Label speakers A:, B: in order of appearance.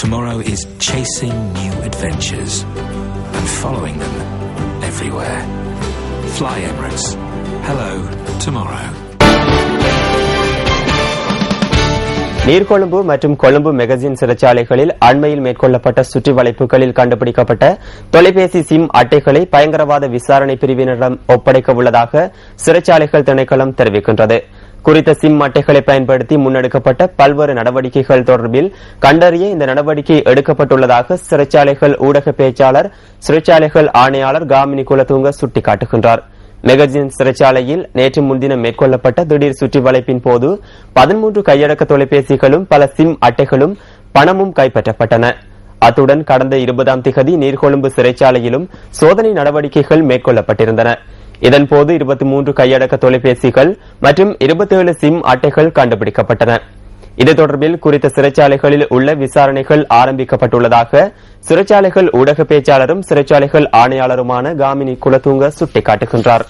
A: Tomorrow is chasing new adventures and following them everywhere. Fly Emirates. Hello, tomorrow.
B: Negombo மற்றும் Colombo magazine சிறைச்சாலைகளில் அண்மையில் மேற்கொள்ளப்பட்ட சுற்றி வளைப்புகளில் கண்டுபிடிக்கப்பட்ட தொலைபேசி சிம் அட்டைகளை பயங்கரவாத விசாரணை பிரிவினரிடம் ஒப்படைக்க உள்ளதாக சிறைச்சாலைகள் திணைக்களம் தெரிவிக்கின்றது. குறித்த சிம் அட்டைகளை பயன்படுத்தி முன்னெடுக்கப்பட்ட பல்வேறு நடவடிக்கைகள் தொடர்பில் கண்டறிய இந்த நடவடிக்கை எடுக்கப்பட்டுள்ளதாக சிறைச்சாலைகள் ஊடக பேச்சாளர் சிறைச்சாலைகள் ஆணையாளர் காமினி குலதுங்க சுட்டிக்காட்டுகின்றார். மெகசின் சிறைச்சாலையில் நேற்று முன்தினம் மேற்கொள்ளப்பட்ட திடீர் சுற்றி வளைப்பின் போது 13 கையடக்க தொலைபேசிகளும் பல சிம் அட்டைகளும் பணமும் கைப்பற்றப்பட்டன. அத்துடன் கடந்த 20ஆம் திகதி நீர்கொழும்பு சிறைச்சாலையிலும் சோதனை நடவடிக்கைகள் மேற்கொள்ளப்பட்டிருந்தன. இதன்போது 23 கையடக்க தொலைபேசிகள் மற்றும் 27 சிம் அட்டைகள் கண்டுபிடிக்கப்பட்டன. இது தொடர்பில் குறித்த சிறைச்சாலைகளில் உள்ள விசாரணைகள் ஆரம்பிக்கப்பட்டுள்ளதாக சிறைச்சாலைகள் ஊடக பேச்சாளரும் சிறைச்சாலைகள் ஆணையாளருமான காமினி குலதுங்க சுட்டிக்காட்டுகின்றார்.